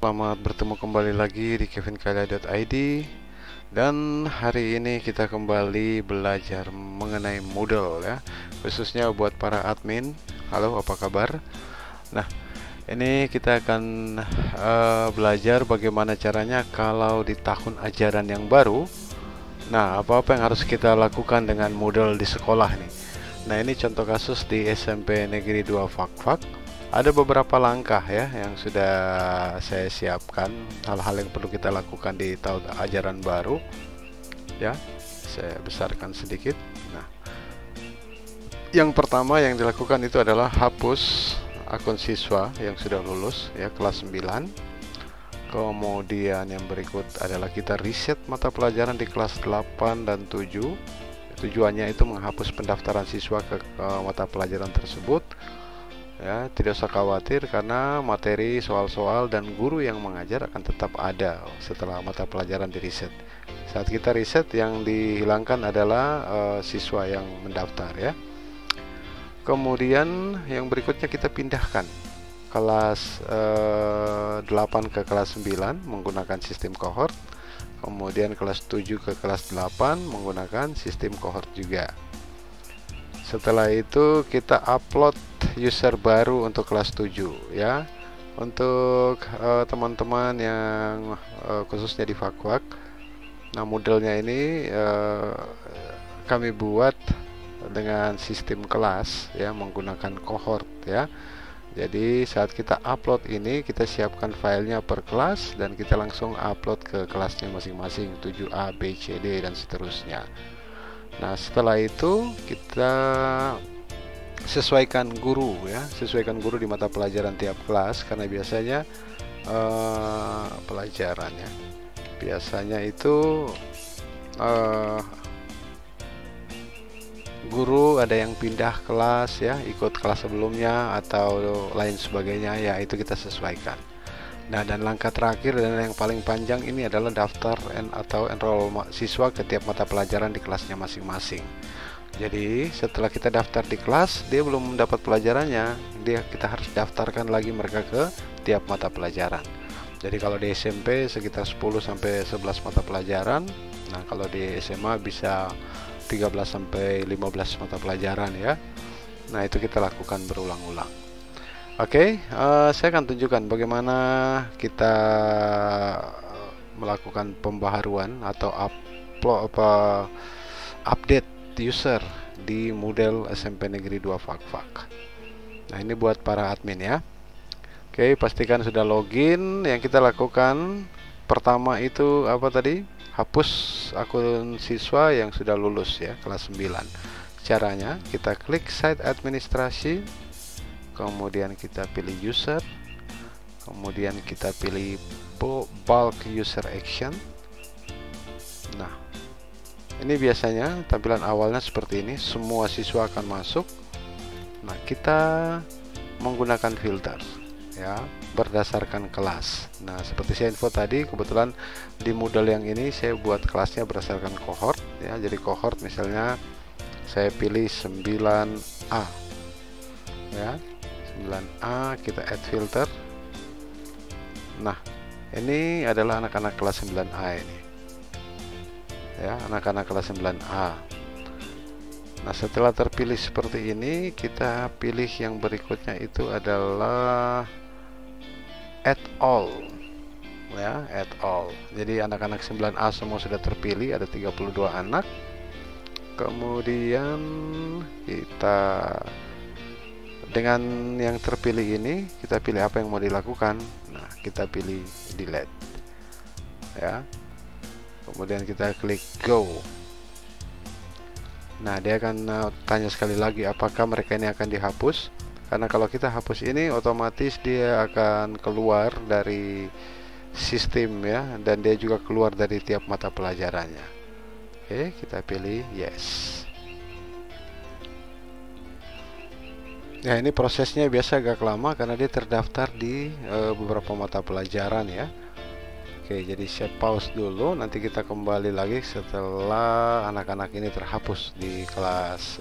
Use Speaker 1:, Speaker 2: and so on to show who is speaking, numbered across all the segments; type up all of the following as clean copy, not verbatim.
Speaker 1: Selamat bertemu kembali lagi di kevinkailia.id, dan hari ini kita kembali belajar mengenai Moodle ya, khususnya buat para admin. Halo, apa kabar? Nah, ini kita akan belajar bagaimana caranya kalau di tahun ajaran yang baru. Nah, apa-apa yang harus kita lakukan dengan Moodle di sekolah nih. Nah, ini contoh kasus di SMP Negeri 2 Fakfak. Ada beberapa langkah ya yang sudah saya siapkan, hal-hal yang perlu kita lakukan di tahun ajaran baru. Ya, saya besarkan sedikit. Nah, yang pertama yang dilakukan itu adalah hapus akun siswa yang sudah lulus ya, kelas 9. Kemudian yang berikut adalah kita reset mata pelajaran di kelas 8 dan 7. Tujuannya itu menghapus pendaftaran siswa ke mata pelajaran tersebut. Ya, tidak usah khawatir karena materi, soal-soal, dan guru yang mengajar akan tetap ada setelah mata pelajaran di reset. Saat kita reset, yang dihilangkan adalah siswa yang mendaftar ya. Kemudian yang berikutnya kita pindahkan kelas 8 ke kelas 9 menggunakan sistem cohort. Kemudian kelas 7 ke kelas 8 menggunakan sistem cohort juga. Setelah itu kita upload user baru untuk kelas 7 ya. Untuk teman-teman yang khususnya di Fakfak. Nah, modelnya ini kami buat dengan sistem kelas ya, menggunakan cohort ya. Jadi saat kita upload ini, kita siapkan filenya per kelas dan kita langsung upload ke kelasnya masing-masing, 7A, B, C, D, dan seterusnya. Nah, setelah itu kita sesuaikan guru ya, sesuaikan guru di mata pelajaran tiap kelas, karena biasanya pelajarannya biasanya itu guru ada yang pindah kelas ya, ikut kelas sebelumnya atau lain sebagainya ya, itu kita sesuaikan. Nah, dan langkah terakhir dan yang paling panjang ini adalah daftar atau enroll siswa ke tiap mata pelajaran di kelasnya masing-masing. Jadi setelah kita daftar di kelas, dia belum mendapat pelajarannya, kita harus daftarkan lagi mereka ke tiap mata pelajaran. Jadi kalau di SMP sekitar 10 sampai 11 mata pelajaran. Nah, kalau di SMA bisa 13 sampai 15 mata pelajaran ya. Nah, itu kita lakukan berulang-ulang. Oke, saya akan tunjukkan bagaimana kita melakukan pembaharuan atau update user di model SMP Negeri 2 Fakfak. Nah, ini buat para admin ya. Oke, pastikan sudah login. Yang kita lakukan pertama itu apa tadi? Hapus akun siswa yang sudah lulus ya, kelas 9. Caranya kita klik site administrasi, kemudian kita pilih user, kemudian kita pilih bulk user action. Nah, ini biasanya tampilan awalnya seperti ini, semua siswa akan masuk. Nah, kita menggunakan filter ya, berdasarkan kelas. Nah, seperti saya info tadi, kebetulan di model yang ini saya buat kelasnya berdasarkan cohort ya. Jadi cohort misalnya saya pilih 9A ya, 9A, kita add filter. Nah, ini adalah anak-anak kelas 9A ini ya, anak-anak kelas 9A. Nah, setelah terpilih seperti ini, kita pilih yang berikutnya itu adalah add all ya, add all. Jadi anak-anak 9A semua sudah terpilih, ada 32 anak. Kemudian kita dengan yang terpilih ini, kita pilih apa yang mau dilakukan. Nah, kita pilih delete ya. Kemudian kita klik go. Nah, dia akan tanya sekali lagi apakah mereka ini akan dihapus. Karena kalau kita hapus ini, otomatis dia akan keluar dari sistem ya, dan dia juga keluar dari tiap mata pelajarannya. Oke, kita pilih yes. Ya, ini prosesnya biasa agak lama karena dia terdaftar di beberapa mata pelajaran ya. Oke, jadi saya pause dulu, nanti kita kembali lagi setelah anak-anak ini terhapus di kelas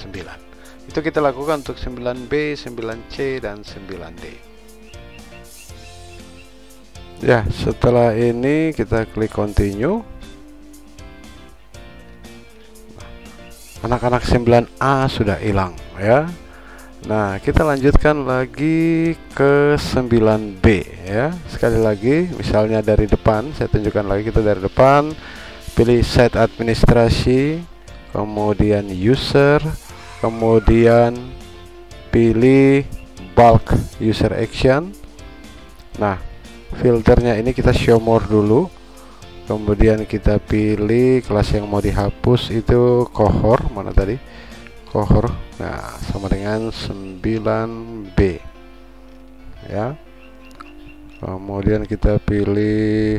Speaker 1: 9. Itu kita lakukan untuk 9B, 9C, dan 9D. Ya, setelah ini kita klik continue. Anak-anak 9A sudah hilang ya. Nah, kita lanjutkan lagi ke 9B ya. Sekali lagi, misalnya dari depan, saya tunjukkan lagi, kita dari depan pilih site administrasi, kemudian user, kemudian pilih bulk user action. Nah, filternya ini kita show more dulu, kemudian kita pilih kelas yang mau dihapus itu cohort, mana tadi cohort, nah sama dengan 9B ya. Kemudian kita pilih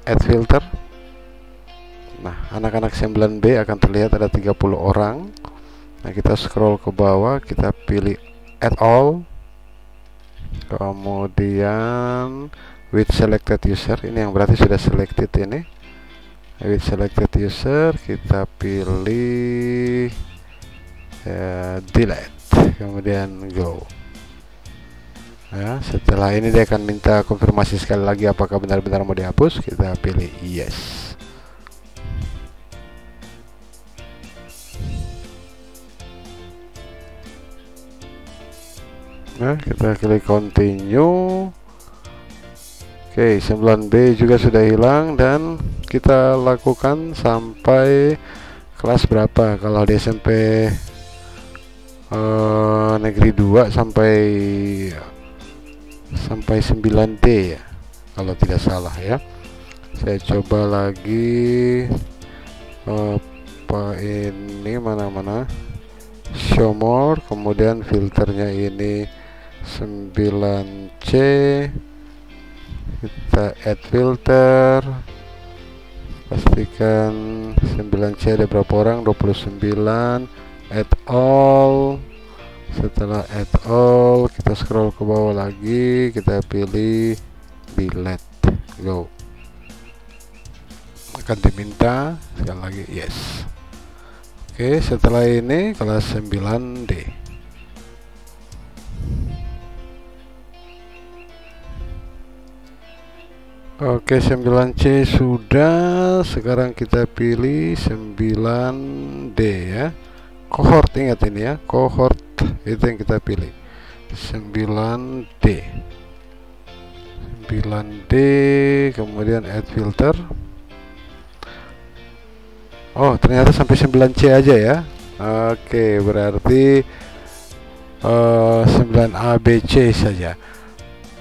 Speaker 1: add filter. Nah, anak-anak 9B akan terlihat ada 30 orang. Nah, kita scroll ke bawah, kita pilih add all, kemudian with selected user, ini yang berarti sudah selected. Ini with selected user kita pilih delete, kemudian go ya. Setelah ini dia akan minta konfirmasi sekali lagi apakah benar-benar mau dihapus. Kita pilih yes. Nah, kita klik continue. Oke, 9B juga sudah hilang, dan kita lakukan sampai kelas berapa? Kalau di SMP negeri 2 sampai 9D ya, kalau tidak salah ya. Saya coba lagi apa ini, mana show more, kemudian filternya ini 9C, kita add filter, pastikan 9C ada berapa orang, 29, add all. Setelah add all, kita scroll ke bawah lagi, kita pilih delete, go. Akan diminta sekali lagi yes. Oke, setelah ini kelas 9D. Oke, 9C sudah. Sekarang kita pilih 9D ya. Cohort, ingat ini ya, cohort itu yang kita pilih. 9D. 9D, kemudian add filter. Oh, ternyata sampai 9C aja ya. Oke, berarti 9ABC saja.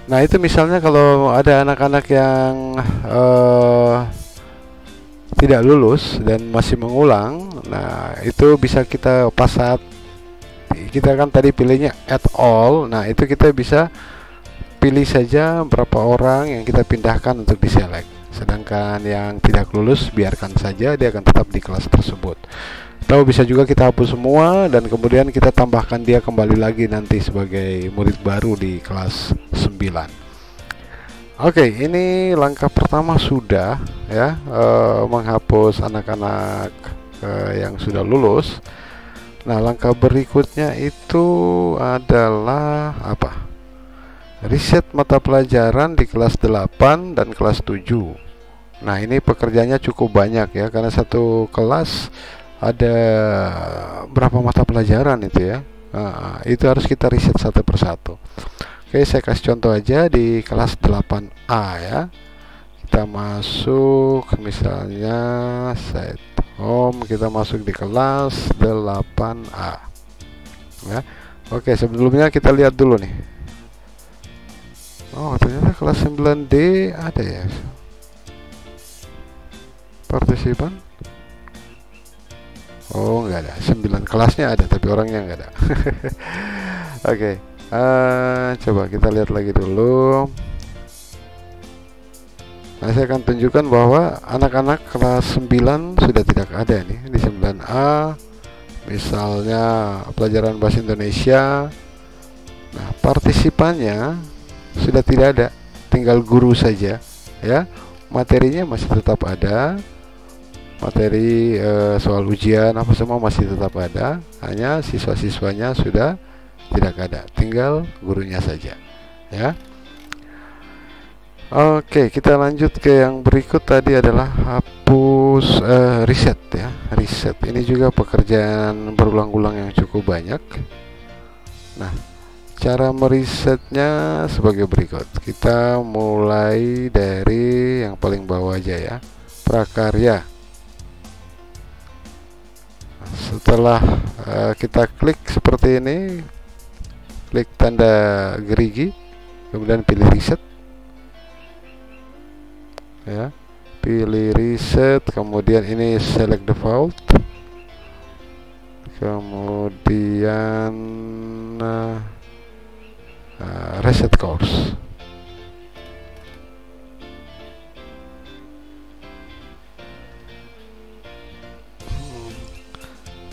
Speaker 1: Nah, itu misalnya kalau ada anak-anak yang tidak lulus dan masih mengulang, nah itu bisa kita pas saat kita kan tadi pilihnya add all, nah itu kita bisa pilih saja berapa orang yang kita pindahkan untuk diselect. Sedangkan yang tidak lulus biarkan saja, dia akan tetap di kelas tersebut. Atau bisa juga kita hapus semua dan kemudian kita tambahkan dia kembali lagi nanti sebagai murid baru di kelas 9. Oke, ini langkah pertama sudah ya, menghapus anak-anak yang sudah lulus. Nah, langkah berikutnya itu adalah apa? Riset mata pelajaran di kelas 8 dan kelas 7. Nah, ini pekerjaannya cukup banyak ya, karena satu kelas ada berapa mata pelajaran itu ya. Itu harus kita riset satu persatu. Oke, saya kasih contoh aja di kelas 8A ya. Kita masuk misalnya set home, kita masuk di kelas 8A ya. Oke, sebelumnya kita lihat dulu nih. Oh, ternyata kelas 9D ada ya partisipan. Oh, nggak ada. 9 kelasnya ada tapi orangnya nggak ada. Oke, coba kita lihat lagi dulu. Nah, saya akan tunjukkan bahwa anak-anak kelas 9 sudah tidak ada nih di 9A. Misalnya pelajaran bahasa Indonesia. Nah, partisipannya sudah tidak ada, tinggal guru saja ya. Materinya masih tetap ada. Materi soal ujian apa semua masih tetap ada, hanya siswa-siswanya sudah tidak ada, tinggal gurunya saja ya. Oke, kita lanjut ke yang berikut. Tadi adalah hapus reset ya. Reset ini juga pekerjaan berulang-ulang yang cukup banyak. Nah, cara meresetnya sebagai berikut. Kita mulai dari yang paling bawah aja ya, prakarya. Nah, setelah kita klik seperti ini, klik tanda gerigi, kemudian pilih reset ya, pilih reset, kemudian ini select default, kemudian reset course.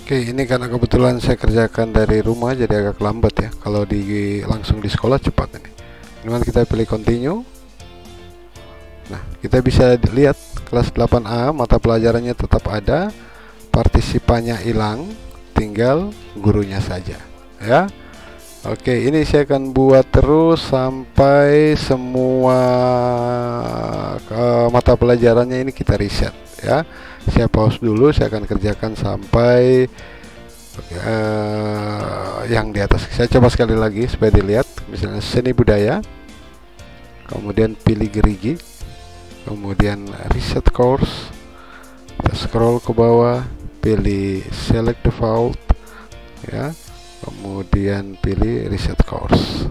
Speaker 1: Oke, ini karena kebetulan saya kerjakan dari rumah jadi agak lambat ya. Kalau langsung di sekolah cepat ini. Kemudian kita pilih continue. Nah, kita bisa lihat kelas 8A mata pelajarannya tetap ada, partisipannya hilang, tinggal gurunya saja ya. Oke, ini saya akan buat terus sampai semua mata pelajarannya ini kita reset ya. Saya pause dulu, saya akan kerjakan sampai yang di atas. Saya coba sekali lagi supaya dilihat. Misalnya seni budaya, kemudian pilih gerigi, kemudian reset course, kita scroll ke bawah, pilih select default ya, kemudian pilih reset course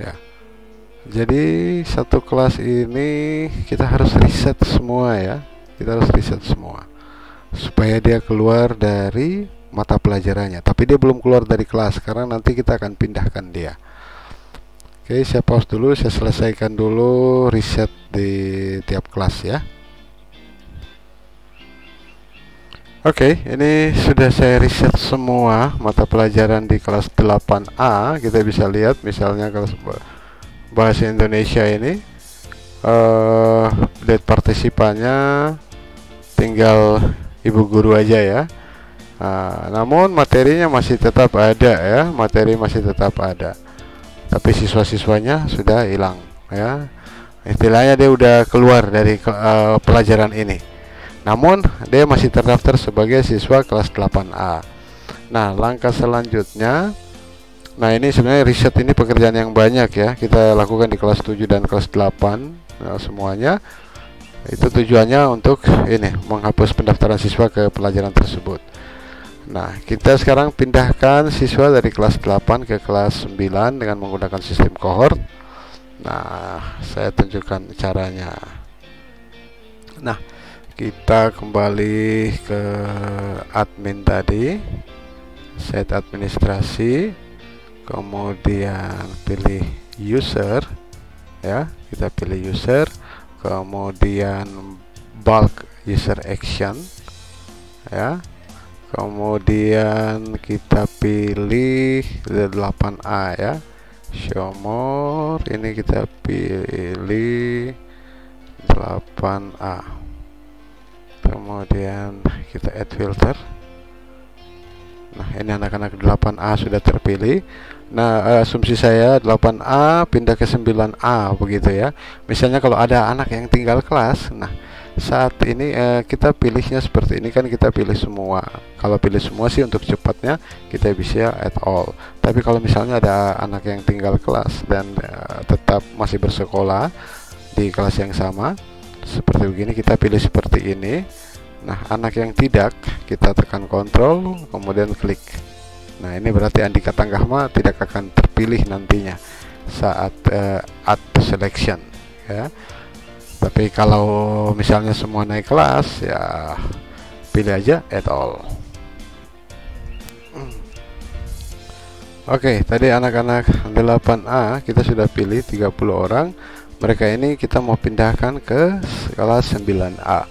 Speaker 1: ya. Jadi satu kelas ini kita harus reset semua ya, kita harus reset semua supaya dia keluar dari mata pelajarannya, tapi dia belum keluar dari kelas karena nanti kita akan pindahkan dia. Oke, saya pause dulu, saya selesaikan dulu reset di tiap kelas ya. Oke, ini sudah saya reset semua mata pelajaran di kelas 8A. Kita bisa lihat misalnya kelas bahasa Indonesia ini date partisipannya tinggal ibu guru aja ya. Namun materinya masih tetap ada ya, materi masih tetap ada. Tapi siswa-siswanya sudah hilang ya. Istilahnya dia udah keluar dari pelajaran ini. Namun dia masih terdaftar sebagai siswa kelas 8A. Nah, langkah selanjutnya, nah ini sebenarnya riset ini pekerjaan yang banyak ya. Kita lakukan di kelas 7 dan kelas 8 semuanya. Itu tujuannya untuk ini menghapus pendaftaran siswa ke pelajaran tersebut. Nah, kita sekarang pindahkan siswa dari kelas 8 ke kelas 9 dengan menggunakan sistem cohort. Nah, saya tunjukkan caranya. Nah, kita kembali ke admin tadi, set administrasi, kemudian pilih user ya, kita pilih user, kemudian bulk user action ya. Kemudian kita pilih 8A ya, show more, ini kita pilih 8A, kemudian kita add filter. Nah, ini anak-anak 8A sudah terpilih. Nah, asumsi saya 8A pindah ke 9A begitu ya. Misalnya kalau ada anak yang tinggal kelas, nah saat ini kita pilihnya seperti ini kan, kita pilih semua. Kalau pilih semua sih untuk cepatnya kita bisa add all. Tapi kalau misalnya ada anak yang tinggal kelas dan tetap masih bersekolah di kelas yang sama seperti begini, kita pilih seperti ini. Nah, anak yang tidak, kita tekan kontrol kemudian klik. Nah, ini berarti Andika Tanggahma tidak akan terpilih nantinya saat add to selection ya. Tapi kalau misalnya semua naik kelas ya pilih aja add all. Oke, tadi anak-anak 8A kita sudah pilih 30 orang. Mereka ini kita mau pindahkan ke kelas 9A.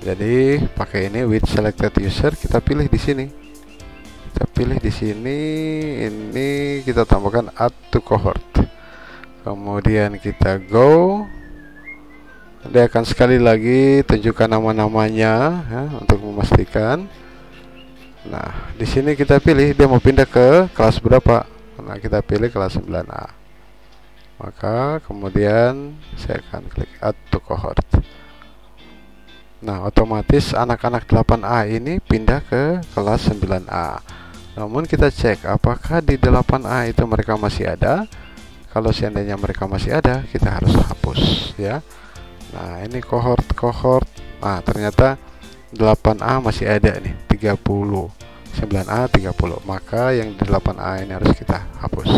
Speaker 1: Jadi pakai ini with selected user, kita pilih di sini. Kita pilih di sini, ini kita tambahkan add to cohort. Kemudian kita go. Dia akan sekali lagi tunjukkan nama-namanya ya, untuk memastikan. Nah, di sini kita pilih dia mau pindah ke kelas berapa. Nah, kita pilih kelas 9A. maka kemudian saya akan klik add to cohort. Nah, otomatis anak-anak 8A ini pindah ke kelas 9A. Namun kita cek apakah di 8A itu mereka masih ada. Kalau seandainya mereka masih ada, kita harus hapus ya. Nah, ini kohort. Nah, ternyata 8A masih ada nih, 30. 9A 30. Maka yang di 8A ini harus kita hapus.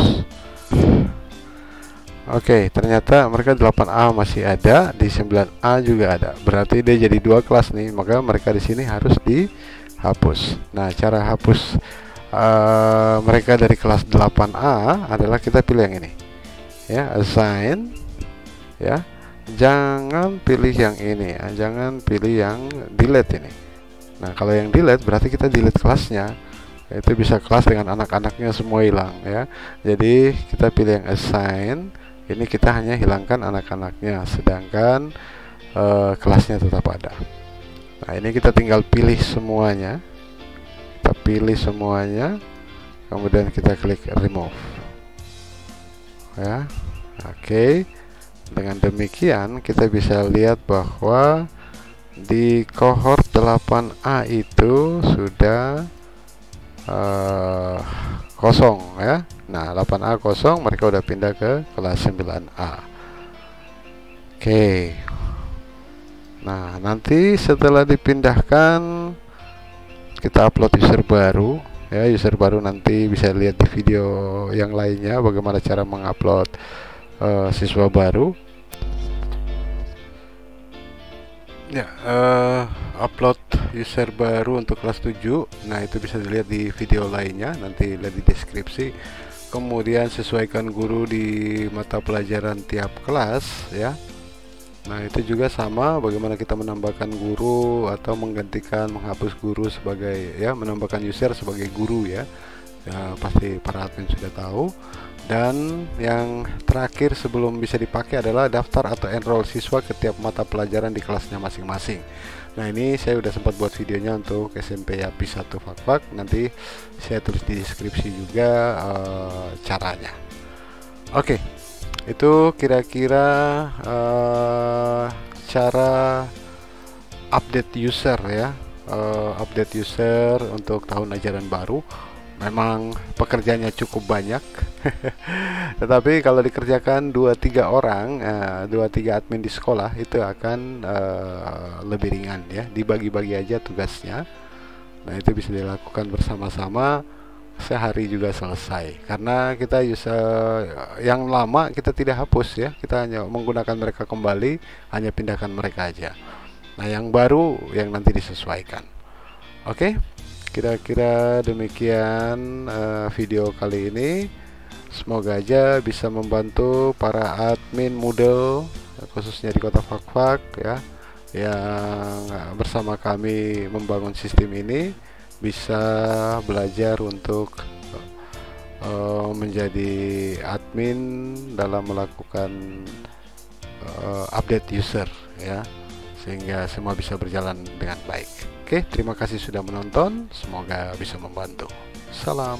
Speaker 1: Oke, ternyata mereka 8A masih ada, di 9A juga ada. Berarti dia jadi 2 kelas nih, maka mereka di sini harus dihapus. Nah, cara hapus mereka dari kelas 8A adalah kita pilih yang ini. Ya, assign ya. Jangan pilih yang ini ya, jangan pilih yang delete ini. Nah, kalau yang delete berarti kita delete kelasnya. Itu bisa kelas dengan anak-anaknya semua hilang ya. Jadi kita pilih yang assign. Ini kita hanya hilangkan anak-anaknya, sedangkan kelasnya tetap ada. Nah, ini kita tinggal pilih semuanya. Kita pilih semuanya, kemudian kita klik remove. Ya, oke. Dengan demikian kita bisa lihat bahwa di cohort 8A itu sudah kosong ya. Nah, 8A kosong, mereka udah pindah ke kelas 9A. Oke. Nah, nanti setelah dipindahkan kita upload user baru ya. User baru nanti bisa lihat di video yang lainnya bagaimana cara mengupload siswa baru. Ya, upload user baru untuk kelas 7. Nah, itu bisa dilihat di video lainnya, nanti lihat di deskripsi. Kemudian sesuaikan guru di mata pelajaran tiap kelas ya. Nah, itu juga sama bagaimana kita menambahkan guru atau menggantikan, menghapus guru sebagai ya, menambahkan user sebagai guru ya. Ya, pasti para admin sudah tahu. Dan yang terakhir sebelum bisa dipakai adalah daftar atau enroll siswa ke tiap mata pelajaran di kelasnya masing-masing. Nah, ini saya udah sempat buat videonya untuk SMP YAPI 1 Fakfak. Nanti saya tulis di deskripsi juga caranya. Oke, itu kira-kira cara update user ya. Update user untuk tahun ajaran baru. Memang pekerjaannya cukup banyak. Tetapi kalau dikerjakan 2-3 orang, 2-3 admin di sekolah, itu akan lebih ringan ya. Dibagi-bagi aja tugasnya. Nah, itu bisa dilakukan bersama-sama, sehari juga selesai. Karena kita yang lama kita tidak hapus ya. Kita hanya menggunakan mereka kembali, hanya pindahkan mereka aja. Nah, yang baru yang nanti disesuaikan. Oke. Kira-kira demikian video kali ini. Semoga aja bisa membantu para admin Moodle khususnya di Kota Fakfak ya, yang bersama kami membangun sistem ini, bisa belajar untuk menjadi admin dalam melakukan update user ya, sehingga semua bisa berjalan dengan baik. Oke, terima kasih sudah menonton. Semoga bisa membantu. Salam.